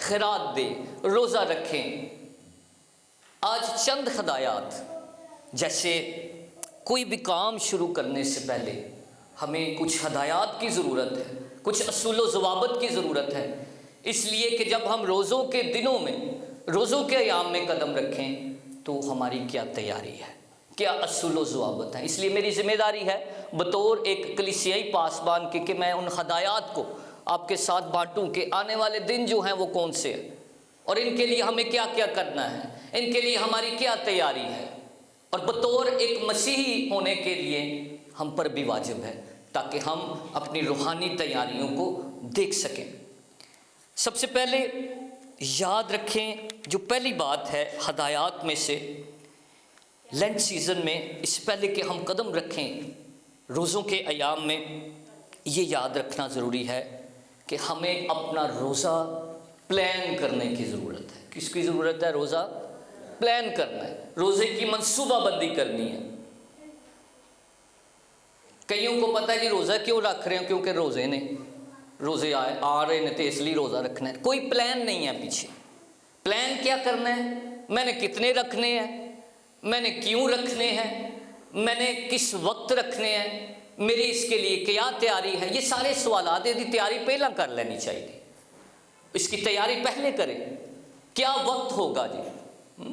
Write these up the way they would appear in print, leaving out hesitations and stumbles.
خیرات دیں، روزہ رکھیں۔ آج چند ہدایات، جیسے کوئی بھی کام شروع کرنے سے پہلے ہمیں کچھ ہدایات کی ضرورت ہے، کچھ اصول و ضوابط کی ضرورت ہے، اس لیے کہ جب ہم روزوں کے دنوں میں، روزوں کے ایام میں قدم رکھیں تو ہماری کیا تیاری ہے، کیا اصول و ضوابط ہیں۔ اس لیے میری ذمہ داری ہے بطور ایک کلیسیائی پاسبان کہ میں ان ہدایات کو آپ کے ساتھ بانٹوں کہ آنے والے دن جو ہیں وہ کون سے ہیں، اور ان کے لیے ہمیں کیا کیا کرنا ہے، ان کے لیے ہماری کیا تیاری ہے، اور بطور ایک مسیحی ہونے کے لیے ہم پر بھی واجب ہے، تاکہ ہم اپنی روحانی تیاریوں کو دیکھ سکیں۔ سب سے پہلے یاد رکھیں، جو پہلی بات ہے ہدایات میں سے، لینٹ سیزن میں اس سے پہلے کہ ہم قدم رکھیں روزوں کے ایام میں، یہ یاد رکھنا ضروری ہے کہ ہمیں اپنا روزہ پلان کرنے کی ضرورت ہے۔ کس کی ضرورت ہے؟ روزہ پلان کرنا ہے، روزے کی منصوبہ بندی کرنی ہے۔ کئیوں کو پتہ ہے کہ روزہ کیوں رکھ رہے ہیں، کیونکہ روزے آ رہے ہیں تو اس لیے روزہ رکھنا ہے۔ کوئی پلان نہیں ہے پیچھے۔ پلان کیا کرنا ہے؟ میں نے کتنے رکھنے ہیں، میں نے کیوں رکھنے ہیں، میں نے کس وقت رکھنے ہیں، میری اس کے لیے کیا تیاری ہے، یہ سارے سوالات کی تیاری پہلے کر لینی چاہیے۔ اس کی تیاری پہلے کریں۔ کیا وقت ہوگا جی؟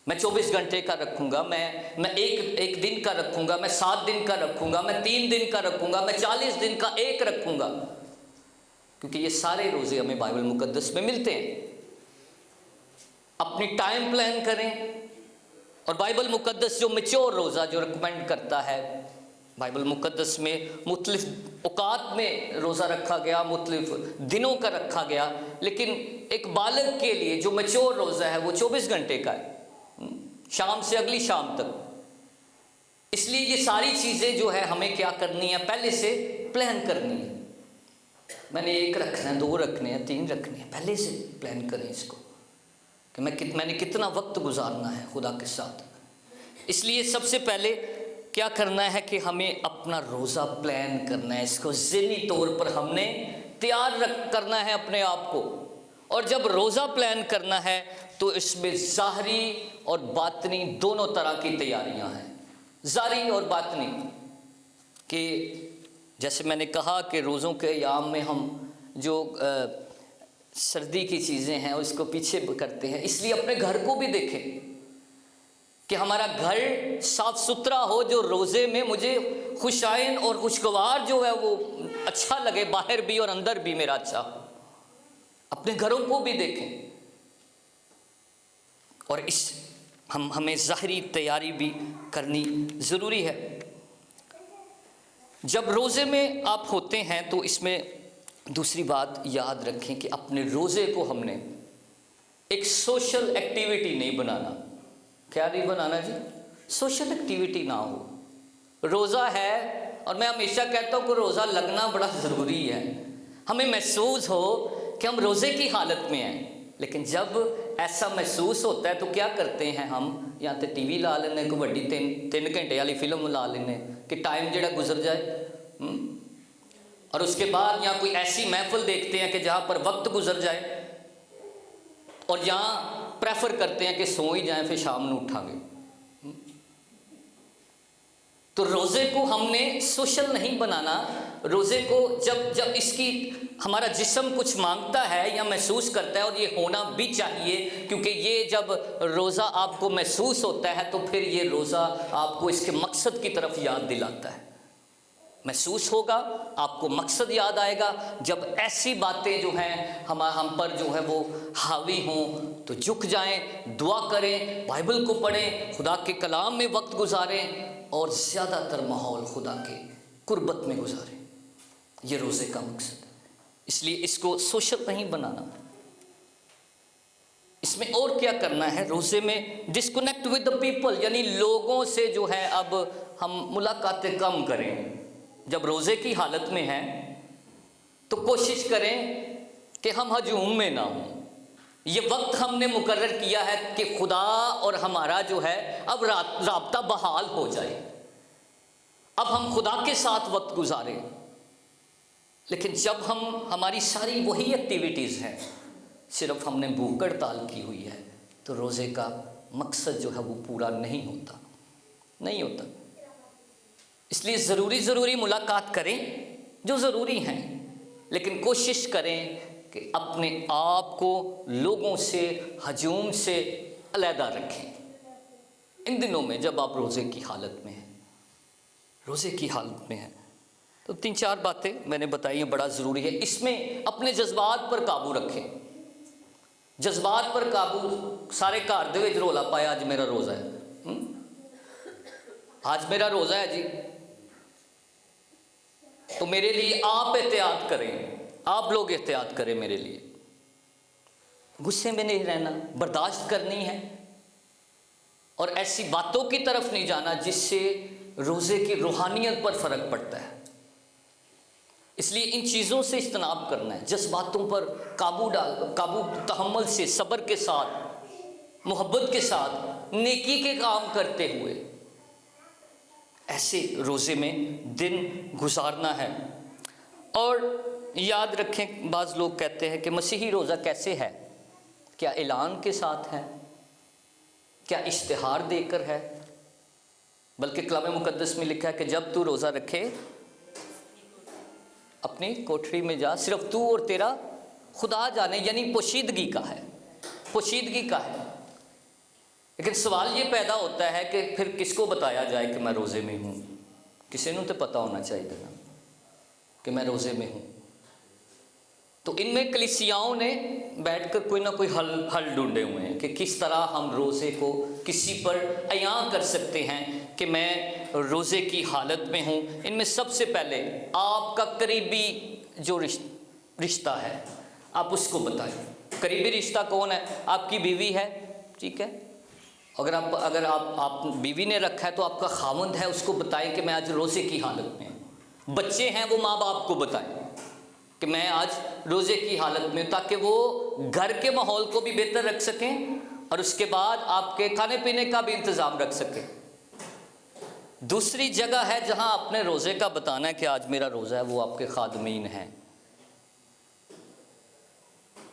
میں 24 گھنٹے کا رکھوں گا، میں ایک دن کا رکھوں گا، میں 7 دن کا رکھوں گا، میں 3 دن کا رکھوں گا، میں 40 دن کا ایک رکھوں گا، کیونکہ یہ سارے روزے ہمیں بائبل مقدس میں ملتے ہیں۔ اپنی ٹائم پلان کریں، اور بائبل مقدس جو میچور روزہ جو ریکمینڈ کرتا ہے، بائبل مقدس میں مختلف اوقات میں روزہ رکھا گیا، مختلف دنوں کا رکھا گیا، لیکن ایک بالغ کے لیے جو میچور روزہ ہے وہ 24 گھنٹے کا ہے، شام سے اگلی شام تک۔ اس لیے یہ ساری چیزیں جو ہے ہمیں کیا کرنی ہے، پہلے سے پلان کرنی ہے۔ میں نے 1 رکھنا ہے، 2 رکھنے ہیں، 3 رکھنے ہیں، پہلے سے پلان کریں اس کو کہ میں نے کتنا وقت گزارنا ہے خدا کے ساتھ۔ اس لیے سب سے پہلے کیا کرنا ہے کہ ہمیں اپنا روزہ پلان کرنا ہے، اس کو ذہنی طور پر ہم نے تیار کرنا ہے اپنے آپ کو۔ اور جب روزہ پلان کرنا ہے تو اس میں ظاہری اور باطنی دونوں طرح کی تیاریاں ہیں۔ ظاہری اور باطنی کہ جیسے میں نے کہا کہ روزوں کے ایام میں ہم جو سردی کی چیزیں ہیں اس کو پیچھے کرتے ہیں، اس لیے اپنے گھر کو بھی دیکھیں کہ ہمارا گھر صاف ستھرا ہو، جو روزے میں مجھے خوشائن اور خوشگوار جو ہے وہ اچھا لگے، باہر بھی اور اندر بھی میرا اچھا ہو۔ اپنے گھروں کو بھی دیکھیں، اور ہمیں ظاہری تیاری بھی کرنی ضروری ہے۔ جب روزے میں آپ ہوتے ہیں تو اس میں دوسری بات یاد رکھیں کہ اپنے روزے کو ہم نے ایک سوشل ایکٹیویٹی نہیں بنانا۔ کیا نہیں بنانا جی؟ سوشل ایکٹیویٹی نہ ہو۔ روزہ ہے، اور میں ہمیشہ کہتا ہوں کہ روزہ لگنا بڑا ضروری ہے، ہمیں محسوس ہو کہ ہم روزے کی حالت میں ہیں، لیکن جب ایسا محسوس ہوتا ہے تو کیا کرتے ہیں ہم؟ یا تو ٹی وی لا لینے، کوئی بڑی 3 گھنٹے والی فلم لا لینے کہ ٹائم جڑا گزر جائے، اور اس کے بعد یا کوئی ایسی محفل دیکھتے ہیں کہ جہاں پر وقت گزر جائے، اور یہاں پریفر کرتے ہیں کہ سو ہی جائیں، پھر شام نو اٹھا گے۔ تو روزے کو ہم نے سوشل نہیں بنانا۔ روزے کو جب اس کی ہمارا جسم کچھ مانگتا ہے یا محسوس کرتا ہے، اور یہ ہونا بھی چاہیے، کیونکہ یہ جب روزہ آپ کو محسوس ہوتا ہے تو پھر یہ روزہ آپ کو اس کے مقصد کی طرف یاد دلاتا ہے۔ محسوس ہوگا، آپ کو مقصد یاد آئے گا۔ جب ایسی باتیں جو ہیں ہم پر جو ہے وہ حاوی ہوں تو جھک جائیں، دعا کریں، بائبل کو پڑھیں، خدا کے کلام میں وقت گزاریں، اور زیادہ تر ماحول خدا کے قربت میں گزاریں۔ یہ روزے کا مقصد ہے۔ اس لیے اس کو سوشل نہیں بنانا۔ اس میں اور کیا کرنا ہے؟ روزے میں ڈسکنیکٹ ود دا پیپل، یعنی لوگوں سے جو ہے اب ہم ملاقاتیں کم کریں۔ جب روزے کی حالت میں ہیں تو کوشش کریں کہ ہم ہجوم میں نہ ہوں۔ یہ وقت ہم نے مقرر کیا ہے کہ خدا اور ہمارا جو ہے اب رابطہ بحال ہو جائے، اب ہم خدا کے ساتھ وقت گزاریں۔ لیکن جب ہماری ساری وہی ایکٹیویٹیز ہیں، صرف ہم نے بھوک ہڑتال کی ہوئی ہے تو روزے کا مقصد جو ہے وہ پورا نہیں ہوتا۔ اس لیے ضروری ملاقات کریں جو ضروری ہیں، لیکن کوشش کریں کہ اپنے آپ کو لوگوں سے، ہجوم سے علیحدہ رکھیں ان دنوں میں جب آپ روزے کی حالت میں ہیں۔ تو 3-4 باتیں میں نے بتائی ہیں، بڑا ضروری ہے۔ اس میں اپنے جذبات پر قابو رکھیں، جذبات پر قابو۔ سارے گھر دے وچ رولا پایا آج میرا روزہ ہے، آج میرا روزہ ہے جی، تو میرے لیے آپ احتیاط کریں، آپ لوگ احتیاط کریں میرے لیے۔ غصے میں نہیں رہنا، برداشت کرنی ہے، اور ایسی باتوں کی طرف نہیں جانا جس سے روزے کی روحانیت پر فرق پڑتا ہے۔ اس لیے ان چیزوں سے اجتناب کرنا ہے، جذباتوں پر قابو تحمل سے، صبر کے ساتھ، محبت کے ساتھ، نیکی کے کام کرتے ہوئے ایسے روزے میں دن گزارنا ہے۔ اور یاد رکھیں، بعض لوگ کہتے ہیں کہ مسیحی روزہ کیسے ہے؟ کیا اعلان کے ساتھ ہے؟ کیا اشتہار دے کر ہے؟ بلکہ کلام مقدس میں لکھا ہے کہ جب تو روزہ رکھے اپنی کوٹھری میں جا، صرف تو اور تیرا خدا جانے، یعنی پوشیدگی کا ہے۔ لیکن سوال یہ پیدا ہوتا ہے کہ پھر کس کو بتایا جائے کہ میں روزے میں ہوں؟ کسی نے تو پتہ ہونا چاہیے نا کہ میں روزے میں ہوں۔ تو ان میں کلیسیاؤں نے بیٹھ کر کوئی نہ کوئی حل ڈھونڈے ہوئے ہیں کہ کس طرح ہم روزے کو کسی پر عیاں کر سکتے ہیں کہ میں روزے کی حالت میں ہوں۔ ان میں سب سے پہلے آپ کا قریبی جو رشتہ ہے آپ اس کو بتائیں۔ قریبی رشتہ کون ہے؟ آپ کی بیوی ہے، ٹھیک ہے، اگر آپ بیوی نے رکھا ہے تو آپ کا خاوند ہے، اس کو بتائیں کہ میں آج روزے کی حالت میں ہوں۔ بچے ہیں وہ ماں باپ کو بتائیں کہ میں آج روزے کی حالت میں ہوں، تاکہ وہ گھر کے ماحول کو بھی بہتر رکھ سکیں اور اس کے بعد آپ کے کھانے پینے کا بھی انتظام رکھ سکیں۔ دوسری جگہ ہے جہاں اپنے روزے کا بتانا ہے کہ آج میرا روزہ ہے، وہ آپ کے خادمین ہیں۔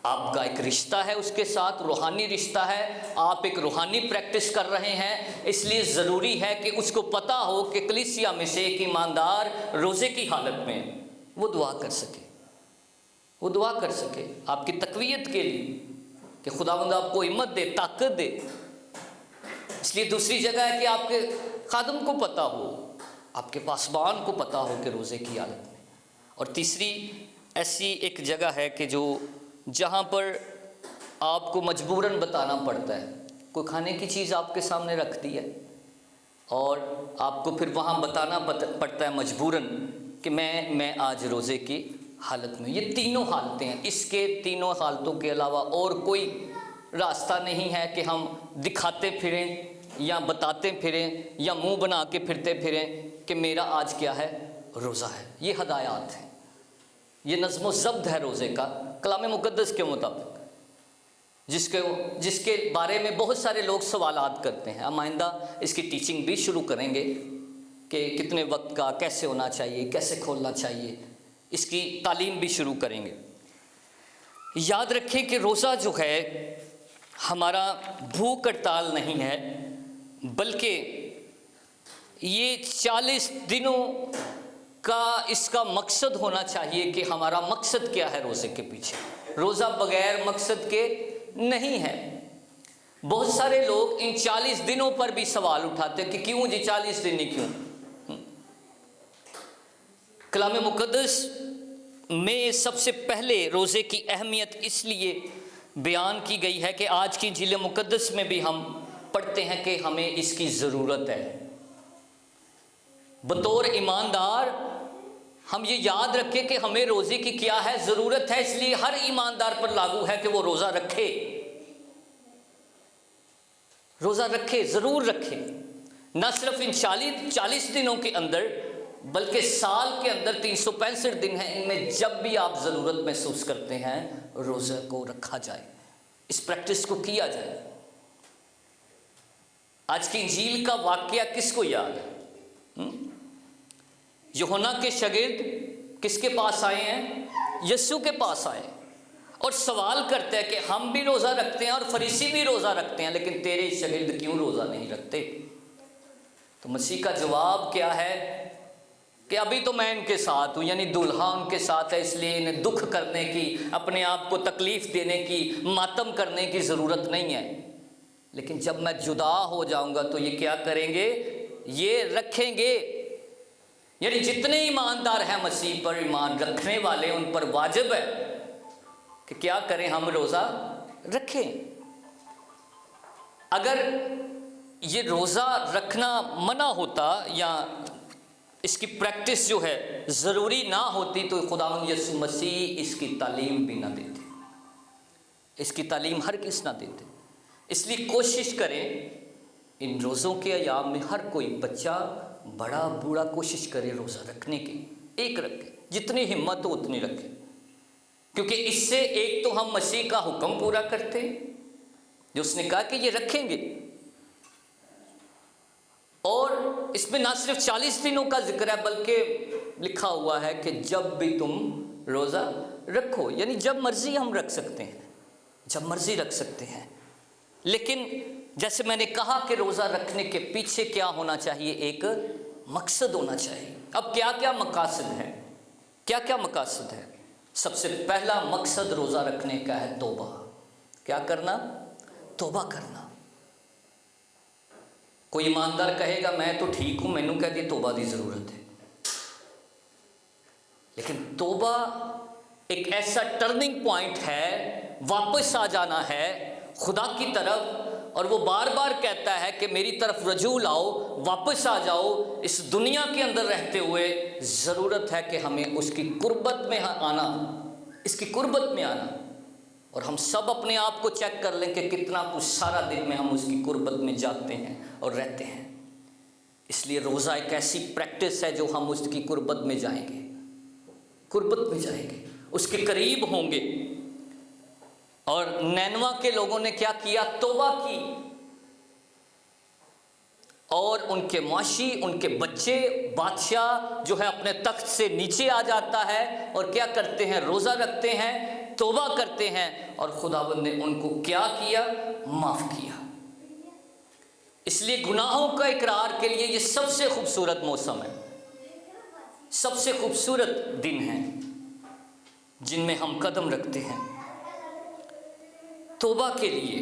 آپ کا ایک رشتہ ہے اس کے ساتھ، روحانی رشتہ ہے، آپ ایک روحانی پریکٹس کر رہے ہیں، اس لیے ضروری ہے کہ اس کو پتہ ہو کہ کلیسیا میں سے ایک ایماندار روزے کی حالت میں وہ دعا کر سکے آپ کی تقویت کے لیے، کہ خداوند آپ کو ہمت دے، طاقت دے۔ اس لیے دوسری جگہ ہے کہ آپ کے خادم کو پتہ ہو، آپ کے پاسبان کو پتہ ہو کہ روزے کی حالت میں۔ اور تیسری ایسی ایک جگہ ہے کہ جہاں پر آپ کو مجبوراً بتانا پڑتا ہے، کوئی کھانے کی چیز آپ کے سامنے رکھ دی ہے اور آپ کو پھر وہاں بتانا پڑتا ہے مجبوراً کہ میں آج روزے کی حالت میں۔ یہ تینوں حالتیں ہیں، اس کے تینوں حالتوں کے علاوہ اور کوئی راستہ نہیں ہے کہ ہم دکھاتے پھریں یا بتاتے پھریں یا منہ بنا کے پھرتے پھریں کہ میرا آج کیا ہے؟ روزہ ہے۔ یہ ہدایات ہیں، یہ نظم و ضبط ہے روزے کا کلام مقدس کے مطابق، جس کے بارے میں بہت سارے لوگ سوالات کرتے ہیں۔ ہم آئندہ اس کی ٹیچنگ بھی شروع کریں گے کہ کتنے وقت کا، کیسے ہونا چاہیے، کیسے کھولنا چاہیے، اس کی تعلیم بھی شروع کریں گے۔ یاد رکھیں کہ روزہ جو ہے ہمارا بھوک ہڑتال نہیں ہے، بلکہ یہ 40 دنوں کا اس کا مقصد ہونا چاہیے کہ ہمارا مقصد کیا ہے روزے کے پیچھے۔ روزہ بغیر مقصد کے نہیں ہے۔ بہت سارے لوگ ان 40 دنوں پر بھی سوال اٹھاتے ہیں کہ کیوں جی 40 دن ہی کیوں؟ کلام مقدس میں سب سے پہلے روزے کی اہمیت اس لیے بیان کی گئی ہے کہ آج کی انجیل مقدس میں بھی ہم پڑھتے ہیں کہ ہمیں اس کی ضرورت ہے۔ بطور ایماندار ہم یہ یاد رکھیں کہ ہمیں روزے کی کیا ہے؟ ضرورت ہے، اس لیے ہر ایماندار پر لاگو ہے کہ وہ روزہ رکھے، ضرور رکھے، نہ صرف ان 40 دنوں کے اندر بلکہ سال کے اندر 365 دن ہیں، ان میں جب بھی آپ ضرورت محسوس کرتے ہیں روزہ کو رکھا جائے، اس پریکٹس کو کیا جائے۔ آج کی انجیل کا واقعہ کس کو یاد ہے؟ یوحنا کے شاگرد کس کے پاس آئے ہیں؟ یسوع کے پاس آئے۔ اور سوال کرتا ہے کہ ہم بھی روزہ رکھتے ہیں اور فریسی بھی روزہ رکھتے ہیں، لیکن تیرے شاگرد کیوں روزہ نہیں رکھتے؟ تو مسیح کا جواب کیا ہے کہ ابھی تو میں ان کے ساتھ ہوں، یعنی دولہا ان کے ساتھ ہے، اس لیے انہیں دکھ کرنے کی، اپنے آپ کو تکلیف دینے کی، ماتم کرنے کی ضرورت نہیں ہے، لیکن جب میں جدا ہو جاؤں گا تو یہ کیا کریں گے؟ یہ رکھیں گے۔ یعنی جتنے ایماندار ہیں مسیح پر ایمان رکھنے والے، ان پر واجب ہے کہ کیا کریں؟ ہم روزہ رکھیں۔ اگر یہ روزہ رکھنا منع ہوتا یا اس کی پریکٹس جو ہے ضروری نہ ہوتی تو خداوند یسوع مسیح اس کی تعلیم بھی نہ دیتے، اس کی تعلیم ہرگز نہ دیتے۔ اس لیے کوشش کریں ان روزوں کے ایام میں ہر کوئی بچہ بڑا بوڑھا کوشش کرے روزہ رکھنے کی، ایک رکھے، جتنی ہمت ہو اتنی رکھے، کیونکہ اس سے ایک تو ہم مسیح کا حکم پورا کرتے ہیں جو اس نے کہا کہ یہ رکھیں گے، اور اس میں نہ صرف 40 دنوں کا ذکر ہے بلکہ لکھا ہوا ہے کہ جب بھی تم روزہ رکھو، یعنی جب مرضی ہم رکھ سکتے ہیں، جب مرضی رکھ سکتے ہیں۔ لیکن جیسے میں نے کہا کہ روزہ رکھنے کے پیچھے کیا ہونا چاہیے؟ ایک مقصد ہونا چاہیے۔ اب کیا کیا مقاصد ہیں؟ کیا کیا مقاصد ہے؟ سب سے پہلا مقصد روزہ رکھنے کا ہے توبہ۔ کیا کرنا؟ توبہ کرنا۔ کوئی ایماندار کہے گا میں تو ٹھیک ہوں، مینوں کہہ دی توبہ دی ضرورت ہے، لیکن توبہ ایک ایسا ٹرننگ پوائنٹ ہے، واپس آ جانا ہے خدا کی طرف، اور وہ بار بار کہتا ہے کہ میری طرف رجوع لاؤ، واپس آ جاؤ۔ اس دنیا کے اندر رہتے ہوئے ضرورت ہے کہ ہمیں اس کی قربت میں آنا، اس کی قربت میں آنا، اور ہم سب اپنے آپ کو چیک کر لیں کہ کتنا کچھ سارا دن میں ہم اس کی قربت میں جاتے ہیں اور رہتے ہیں۔ اس لیے روزہ ایک ایسی پریکٹس ہے جو ہم اس کی قربت میں جائیں گے، قربت میں جائیں گے، اس کے قریب ہوں گے۔ اور نینوا کے لوگوں نے کیا کیا؟ توبہ کی، اور ان کے معاشی، ان کے بچے، بادشاہ جو ہے اپنے تخت سے نیچے آ جاتا ہے، اور کیا کرتے ہیں؟ روزہ رکھتے ہیں، توبہ کرتے ہیں، اور خداوند نے ان کو کیا کیا؟ معاف کیا۔ اس لیے گناہوں کا اقرار کے لیے یہ سب سے خوبصورت موسم ہے، سب سے خوبصورت دن ہیں جن میں ہم قدم رکھتے ہیں۔ توبہ کے لیے،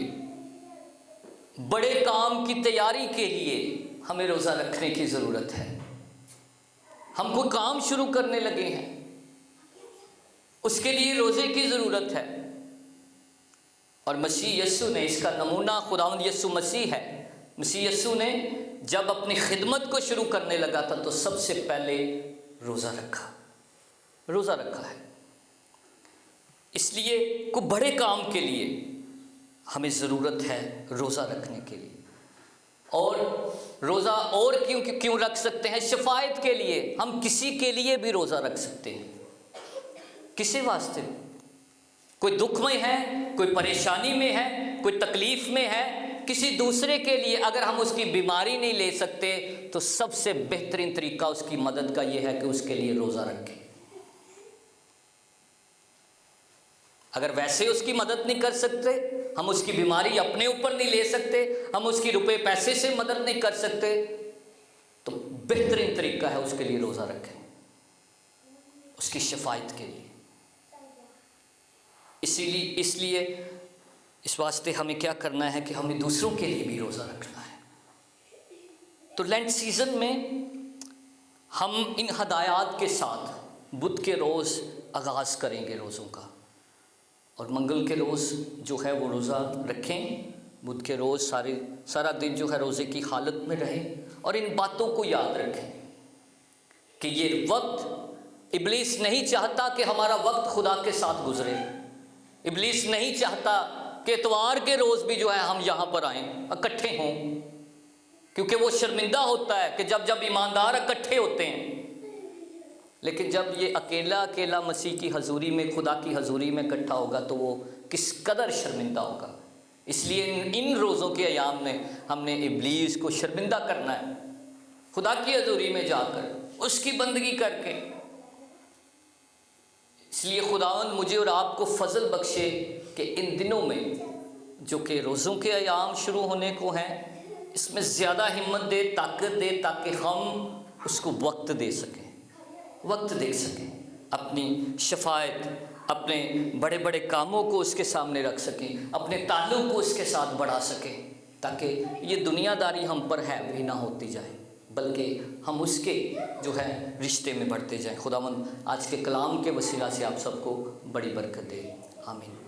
بڑے کام کی تیاری کے لیے ہمیں روزہ رکھنے کی ضرورت ہے۔ ہم کوئی کام شروع کرنے لگے ہیں، اس کے لیے روزے کی ضرورت ہے، اور مسیح یسوع نے اس کا نمونہ خداوند یسوع مسیح ہے۔ مسیح یسوع نے جب اپنی خدمت کو شروع کرنے لگا تھا تو سب سے پہلے روزہ رکھا، روزہ رکھا ہے۔ اس لیے کوئی بڑے کام کے لیے ہمیں ضرورت ہے روزہ رکھنے کے لیے۔ اور روزہ اور کیوں رکھ سکتے ہیں؟ شفاعت کے لیے۔ ہم کسی کے لیے بھی روزہ رکھ سکتے ہیں، کسی واسطے، کوئی دکھ میں ہے، کوئی پریشانی میں ہے، کوئی تکلیف میں ہے، کسی دوسرے کے لیے۔ اگر ہم اس کی بیماری نہیں لے سکتے تو سب سے بہترین طریقہ اس کی مدد کا یہ ہے کہ اس کے لیے روزہ رکھیں۔ اگر ویسے اس کی مدد نہیں کر سکتے، ہم اس کی بیماری اپنے اوپر نہیں لے سکتے، ہم اس کی روپے پیسے سے مدد نہیں کر سکتے، تو بہترین طریقہ ہے اس کے لیے روزہ رکھیں، اس کی شفاعت کے لیے۔ اس لیے اس واسطے ہمیں کیا کرنا ہے کہ ہمیں دوسروں کے لیے بھی روزہ رکھنا ہے۔ تو لینٹ سیزن میں ہم ان ہدایات کے ساتھ بدھ کے روز آغاز کریں گے روزوں کا، اور منگل کے روز جو ہے وہ روزہ رکھیں، بدھ کے روز سارا دن جو ہے روزے کی حالت میں رہیں، اور ان باتوں کو یاد رکھیں کہ یہ وقت، ابلیس نہیں چاہتا کہ ہمارا وقت خدا کے ساتھ گزرے۔ ابلیس نہیں چاہتا کہ اتوار کے روز بھی جو ہے ہم یہاں پر آئیں، اکٹھے ہوں، کیونکہ وہ شرمندہ ہوتا ہے کہ جب ایماندار اکٹھے ہوتے ہیں، لیکن جب یہ اکیلا مسیح کی حضوری میں، خدا کی حضوری میں اکٹھا ہوگا تو وہ کس قدر شرمندہ ہوگا۔ اس لیے ان روزوں کے ایام میں ہم نے ابلیس کو شرمندہ کرنا ہے، خدا کی حضوری میں جا کر، اس کی بندگی کر کے۔ اس لیے خداوند مجھے اور آپ کو فضل بخشے کہ ان دنوں میں جو کہ روزوں کے ایام شروع ہونے کو ہیں، اس میں زیادہ ہمت دے، طاقت دے، تاکہ ہم اس کو وقت دے سکیں، وقت دے سکیں، اپنی شفاعت، اپنے بڑے بڑے کاموں کو اس کے سامنے رکھ سکیں، اپنے تعلق کو اس کے ساتھ بڑھا سکیں، تاکہ یہ دنیا داری ہم پر حاوی نہ ہوتی جائے، بلکہ ہم اس کے جو ہے رشتے میں بڑھتے جائیں۔ خداوند آج کے کلام کے وسیلہ سے آپ سب کو بڑی برکت دے، آمین۔